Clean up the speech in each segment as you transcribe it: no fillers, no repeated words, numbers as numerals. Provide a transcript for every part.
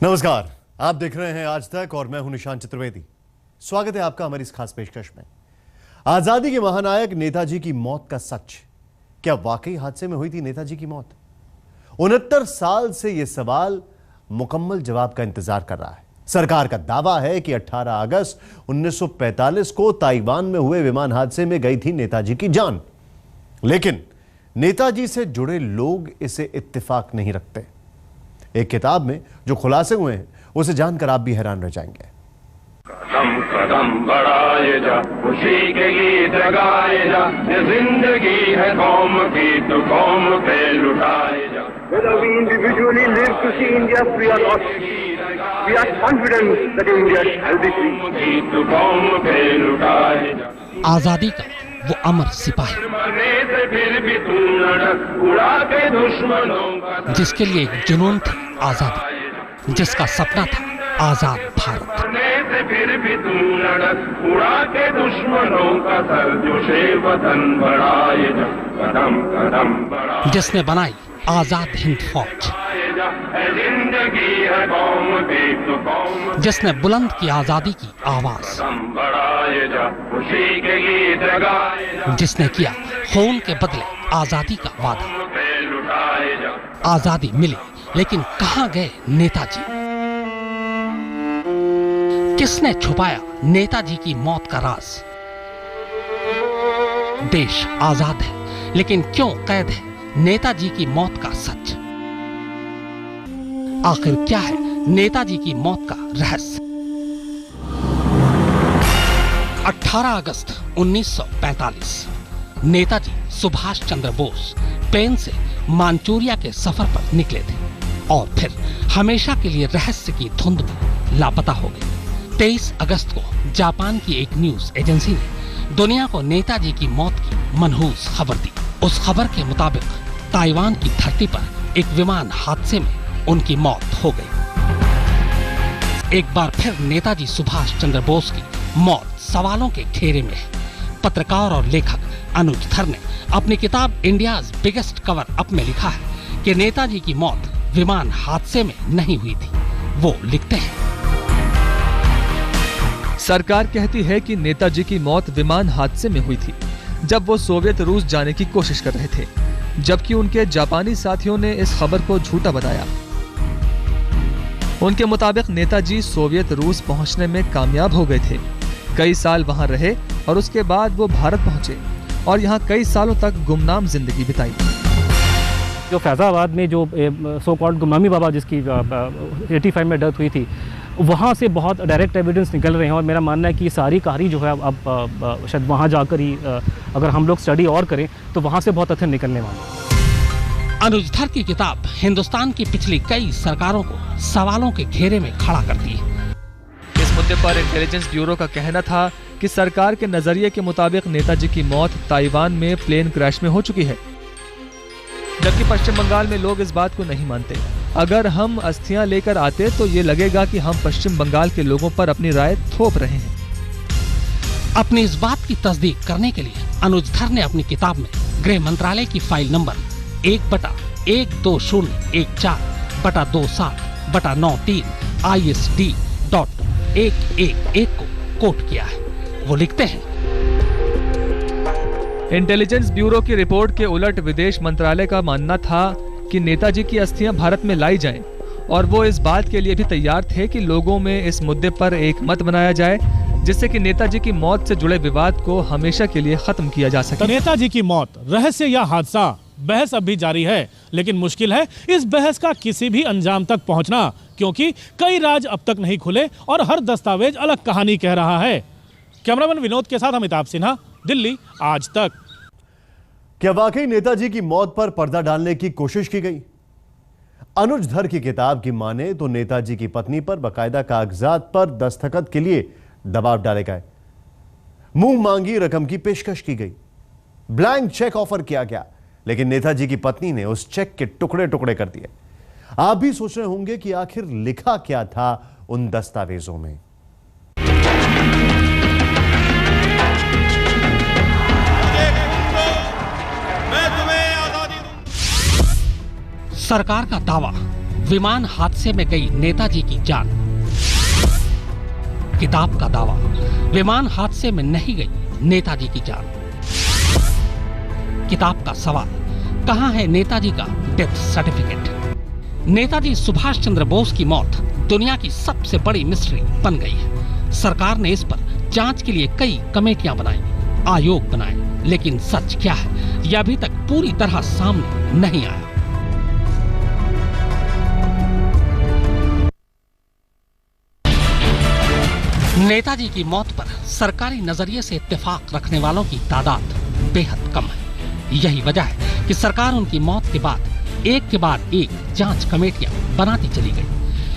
नमस्कार, आप देख रहे हैं आज तक और मैं हूं निशांत चतुर्वेदी। स्वागत है आपका हमारी इस खास पेशकश में। आजादी के महानायक नेताजी की मौत का सच, क्या वाकई हादसे में हुई थी नेताजी की मौत? 69 साल से यह सवाल मुकम्मल जवाब का इंतजार कर रहा है। सरकार का दावा है कि 18 अगस्त 1945 को ताइवान में हुए विमान हादसे में गई थी नेताजी की जान, लेकिन नेताजी से जुड़े लोग इसे इत्तेफाक नहीं रखते। एक किताब में जो खुलासे हुए हैं उसे जानकर आप भी हैरान रह जाएंगे। कदम कदम बढ़ाए जा, खुशी के गीत गाए जा, ये जिंदगी है कौम की तो कौम पे लुटाए जा। Whether we individually live to see India free or not, we are confident that India shall be free. तो कौम पे लुटाए जा। आजादी का वो अमर सिपाही मरने से फिर भी तू लड़क उड़ा के दुश्मनों का, जिसके लिए एक जुनून था आजादी, जिसका सपना था आजाद भारत, मरने से फिर भी तू लड़क उड़ा के दुश्मनों का सर जोशे वतन बढ़ाए जा। कदम कदम बढ़ाए जिसने बनाई आजाद हिंद फौज, जा, है जिंदगी है कौम की तो कौम जिसने बुलंद की आजादी की आवाज, कदम बढ़ाए जा, खुशी के गीत गाए जा, जिसने किया खून के बदले आजादी का वादा। कौम पे लुटाए जा। आजादी मिली, लेकिन कहां गए नेताजी? किसने छुपाया नेताजी की मौत का राज? देश आजाद है, लेकिन क्यों कैद है नेताजी की मौत का सच? आखिर क्या है नेताजी की मौत का रहस्य? 18 अगस्त 1945 नेताजी सुभाष चंद्र बोस प्लेन से मानचूरिया के सफर पर निकले थे और फिर हमेशा के लिए रहस्य की धुंध में लापता हो गए। 23 अगस्त को जापान की एक न्यूज एजेंसी ने दुनिया को नेताजी की मौत की मनहूस खबर दी। उस खबर के मुताबिक ताइवान की धरती पर एक विमान हादसे में उनकी मौत हो गई। एक बार फिर नेताजी सुभाष चंद्र बोस की मौत सवालों के घेरे में है। पत्रकार और लेखक अनुज धर ने अपनी किताब इंडियाज बिगेस्ट कवर अप में लिखा है कि नेताजी की मौत विमान हादसे में नहीं हुई थी। वो लिखते हैं, सरकार कहती है कि नेताजी की मौत विमान हादसे में हुई थी जब वो सोवियत रूस जाने की कोशिश कर रहे थे, जबकि उनके जापानी साथियों ने इस खबर को झूठा बताया। उनके मुताबिक नेताजी सोवियत रूस पहुंचने में कामयाब हो गए थे, कई साल वहां रहे और उसके बाद वो भारत पहुंचे और यहाँ कई सालों तक गुमनाम जिंदगी बिताई। जो फैज़ाबाद में जो सो कॉल्ड गुमनामी बाबा जिसकी 85 में डेथ हुई थी, वहाँ से बहुत डायरेक्ट एविडेंस निकल रहे हैं और मेरा मानना है कि सारी कहानी जो है अब शायद वहाँ जाकर ही अगर हम लोग स्टडी और करें तो वहाँ से बहुत तथ्य निकलने वाले हैं। अनुज धर की किताब हिंदुस्तान की पिछली कई सरकारों को सवालों के घेरे में खड़ा करती है। इस मुद्दे पर इंटेलिजेंस ब्यूरो का कहना था कि सरकार के नजरिए के मुताबिक नेताजी की मौत ताइवान में प्लेन क्रैश में हो चुकी है, जबकि पश्चिम बंगाल में लोग इस बात को नहीं मानते। अगर हम अस्थियां लेकर आते तो ये लगेगा कि हम पश्चिम बंगाल के लोगों पर अपनी राय थोप रहे हैं। अपनी इस बात की तस्दीक करने के लिए अनुज धर ने अपनी किताब में गृह मंत्रालय की फाइल नंबर 1/12014/27/93 ISD.111 को कोट किया है। वो लिखते हैं, इंटेलिजेंस ब्यूरो की रिपोर्ट के उलट विदेश मंत्रालय का मानना था कि नेताजी की अस्थियां भारत में लाई जाएं और वो इस बात के लिए भी तैयार थे कि लोगों में इस मुद्दे पर एक मत बनाया जाए जिससे कि नेताजी की मौत से जुड़े विवाद को हमेशा के लिए खत्म किया जा सके। नेताजी की मौत रहस्य या हादसा, बहस अब भी जारी है, लेकिन मुश्किल है इस बहस का किसी भी अंजाम तक पहुंचना, क्योंकि कई राज अब तक नहीं खुले और हर दस्तावेज अलग कहानी कह रहा है। कैमरामैन विनोद के साथ अमिताभ सिन्हा, दिल्ली, आज तक। क्या वाकई नेताजी की मौत पर पर्दा डालने की कोशिश की गई? अनुज धर की किताब की माने तो नेताजी की पत्नी पर बकायदा कागजात पर दस्तखत के लिए दबाव डाले गए, मुंह मांगी रकम की पेशकश की गई, ब्लैंक चेक ऑफर किया गया, लेकिन नेताजी की पत्नी ने उस चेक के टुकड़े टुकड़े कर दिए। आप भी सोच रहे होंगे कि आखिर लिखा क्या था उन दस्तावेजों में। सरकार का दावा विमान हादसे में गई नेताजी की जान। किताब का दावा, विमान हादसे में नहीं गई नेताजी की जान। किताब का सवाल, कहां है नेताजी का डेथ सर्टिफिकेट? नेताजी सुभाष चंद्र बोस की मौत दुनिया की सबसे बड़ी मिस्ट्री बन गई है। सरकार ने इस पर जांच के लिए कई कमेटियां बनाई, आयोग बनाए, लेकिन सच क्या है यह अभी तक पूरी तरह सामने नहीं आया। नेताजी की मौत पर सरकारी नजरिए से इत्तेफाक रखने वालों की तादाद बेहद कम है। यही वजह है कि सरकार उनकी मौत के बाद एक के बाद एक जांच कमेटियां बनाती चली गई।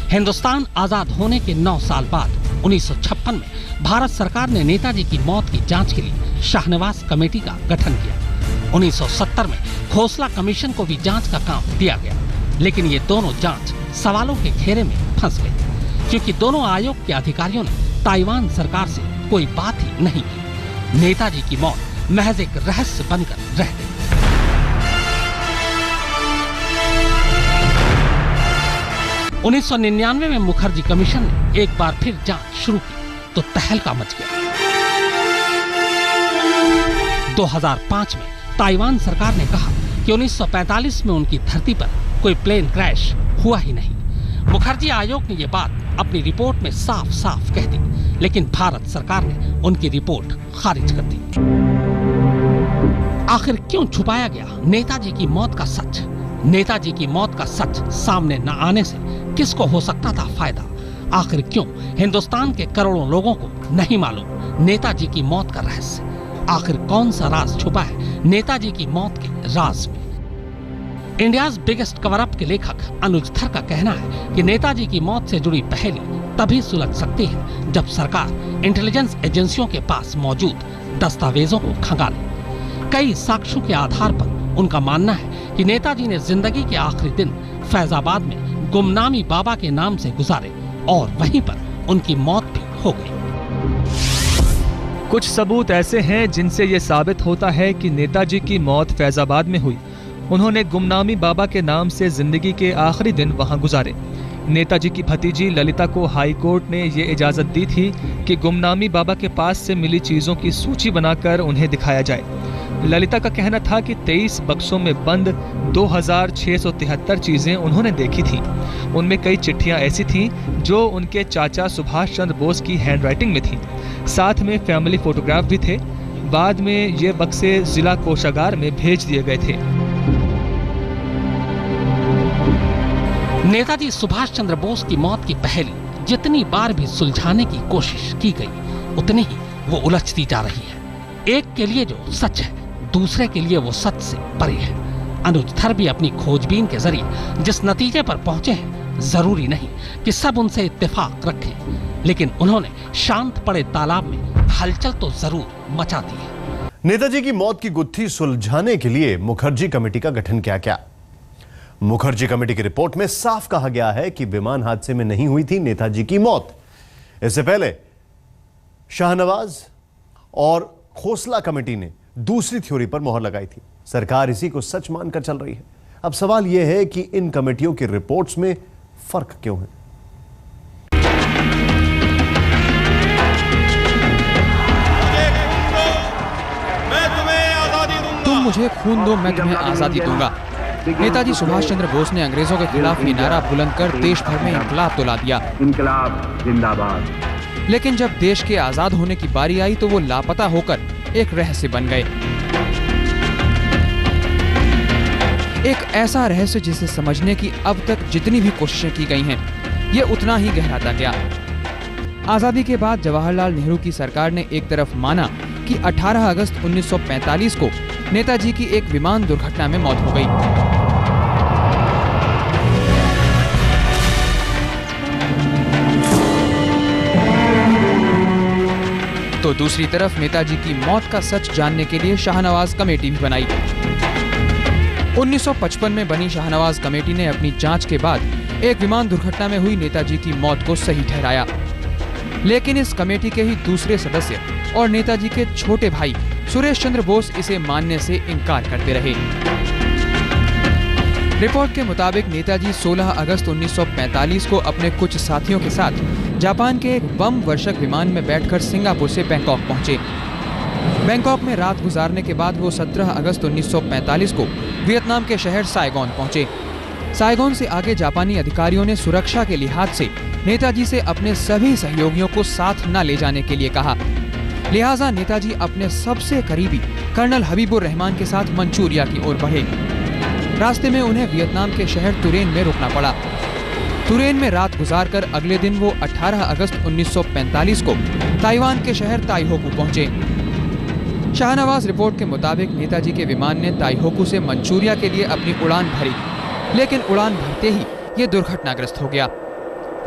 हिंदुस्तान आजाद होने के 9 साल बाद 1956 में भारत सरकार ने नेताजी की मौत की जांच के लिए शाहनवाज कमेटी का गठन किया। 1970 में खोसला कमीशन को भी जांच का काम दिया गया, लेकिन ये दोनों जांच सवालों के घेरे में फंस गई, क्योंकि दोनों आयोग के अधिकारियों ने ताइवान सरकार से कोई बात ही नहीं की। नेताजी की मौत महज एक रहस्य बनकर रह गई। उन्नीस 1999 में मुखर्जी कमीशन ने एक बार फिर जांच शुरू की तो तहलका मच गया। 2005 में ताइवान सरकार ने कहा कि 1945 में उनकी धरती पर कोई प्लेन क्रैश हुआ ही नहीं। मुखर्जी आयोग ने यह बात अपनी रिपोर्ट में साफ साफ कह दी, लेकिन भारत सरकार ने उनकी रिपोर्ट खारिज कर दी। आखिर क्यों छुपाया गया नेताजी की मौत का सच? नेताजी की मौत का सच सामने न आने से किसको हो सकता था फायदा? आखिर क्यों हिंदुस्तान के करोड़ों लोगों को नहीं मालूम नेताजी की मौत का रहस्य? आखिर कौन सा राज छुपा है नेताजी की मौत के राज में? इंडियाज बिगेस्ट कवर अप के लेखक अनुज धर का कहना है कि नेताजी की मौत से जुड़ी पहेली तभी सुलझ सकती है जब सरकार इंटेलिजेंस एजेंसियों के पास मौजूद दस्तावेजों को खंगाले। कई साक्ष्यों के आधार पर उनका मानना है कि नेताजी ने जिंदगी के आखिरी दिन फैजाबाद में गुमनामी बाबा के नाम से गुजारे और वहीं पर उनकी मौत भी हो गई। कुछ सबूत ऐसे हैं जिनसे ये साबित होता है कि नेताजी की मौत फैजाबाद में हुई। उन्होंने गुमनामी बाबा के नाम से जिंदगी के आखिरी दिन वहां गुजारे। नेताजी की भतीजी ललिता को हाई कोर्ट ने ये इजाजत दी थी कि गुमनामी बाबा के पास से मिली चीजों की सूची बनाकर उन्हें दिखाया जाए। ललिता का कहना था कि 23 बक्सों में बंद 2673 चीजें उन्होंने देखी थी। उनमें कई चिट्ठियां ऐसी थीं जो उनके चाचा सुभाष चंद्र बोस की हैंडराइटिंग में थी। साथ में फैमिली फोटोग्राफ भी थे। बाद में ये बक्से जिला कोषागार में भेज दिए गए थे। नेताजी सुभाष चंद्र बोस की मौत की पहेली जितनी बार भी सुलझाने की कोशिश की गई, उतनी ही वो उलझती जा रही है। एक के लिए जो सच है, दूसरे के लिए वो सच से परे है। अनुज धर भी अपनी खोजबीन के जरिए जिस नतीजे पर पहुंचे हैं, जरूरी नहीं कि सब उनसे इत्तेफाक रखें, लेकिन उन्होंने शांत पड़े तालाब में हलचल तो जरूर मचा दी है। नेताजी की मौत की गुत्थी सुलझाने के लिए मुखर्जी कमेटी का गठन किया गया। मुखर्जी कमेटी की रिपोर्ट में साफ कहा गया है कि विमान हादसे में नहीं हुई थी नेताजी की मौत। इससे पहले शाहनवाज और खोसला कमेटी ने दूसरी थ्योरी पर मोहर लगाई थी। सरकार इसी को सच मानकर चल रही है। अब सवाल यह है कि इन कमेटियों की रिपोर्ट्स में फर्क क्यों है? तुम मुझे खून दो, मैं तुम्हें आजादी दूंगा। नेताजी सुभाष चंद्र बोस ने अंग्रेजों के खिलाफ ये नारा बुलंद कर देश भर में इंकलाब तो ला दिया। इंकलाब जिंदाबाद। लेकिन जब देश के आजाद होने की बारी आई तो वो लापता होकर एक रहस्य बन गए। एक ऐसा रहस्य जिसे समझने की अब तक जितनी भी कोशिशें की गई हैं, ये उतना ही गहराता गया। आजादी के बाद जवाहरलाल नेहरू की सरकार ने एक तरफ माना कि 18 अगस्त 1945 को नेताजी की एक विमान दुर्घटना में मौत हो गई। तो दूसरी तरफ नेताजी की मौत का सच जानने के लिए शाहनवाज कमेटी भी बनाई। 1955 में बनी शाहनवाज कमेटी ने अपनी जांच के बाद एक विमान दुर्घटना में हुई नेताजी की मौत को सही ठहराया। लेकिन इस कमेटी के ही दूसरे सदस्य और नेताजी के छोटे भाई सुरेश चंद्र बोस इसे मानने से इनकार करते रहे। रिपोर्ट के मुताबिक नेताजी 16 अगस्त 1945 को अपने कुछ साथियों के साथ जापान के एक बम वर्षक विमान में बैठकर सिंगापुर से बैंकॉक पहुंचे। बैंकॉक में रात गुजारने के बाद वो 17 अगस्त 1945 को वियतनाम के शहर साइगोन पहुंचे। साइगोन से आगे जापानी अधिकारियों ने सुरक्षा के लिहाज से नेताजी से अपने सभी सहयोगियों को साथ न ले जाने के लिए कहा। लिहाजा नेताजी अपने सबसे करीबी कर्नल हबीबुर रहमान के साथ मंचूरिया की ओर बढ़े। रास्ते में उन्हें वियतनाम के शहर तुरेन में रुकना पड़ा। तुरेन में रात गुजारकर अगले दिन वो 18 अगस्त 1945 को ताइवान के शहर ताइहोकू पहुंचे। शाहनवाज रिपोर्ट के मुताबिक नेताजी के विमान ने ताइहोकू से मंचूरिया के लिए अपनी उड़ान भरी, लेकिन उड़ान भरते ही ये दुर्घटनाग्रस्त हो गया।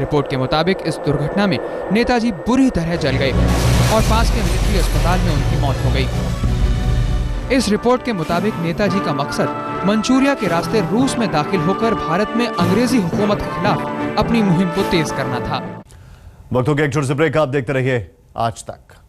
रिपोर्ट के मुताबिक इस दुर्घटना में नेताजी बुरी तरह जल गए और पास के मिलिट्री अस्पताल में उनकी मौत हो गई। इस रिपोर्ट के मुताबिक नेताजी का मकसद मंचूरिया के रास्ते रूस में दाखिल होकर भारत में अंग्रेजी हुकूमत के खिलाफ अपनी मुहिम को तेज करना था। वक्त हो गया एक छोटे से ब्रेक, आप देखते रहिए आज तक।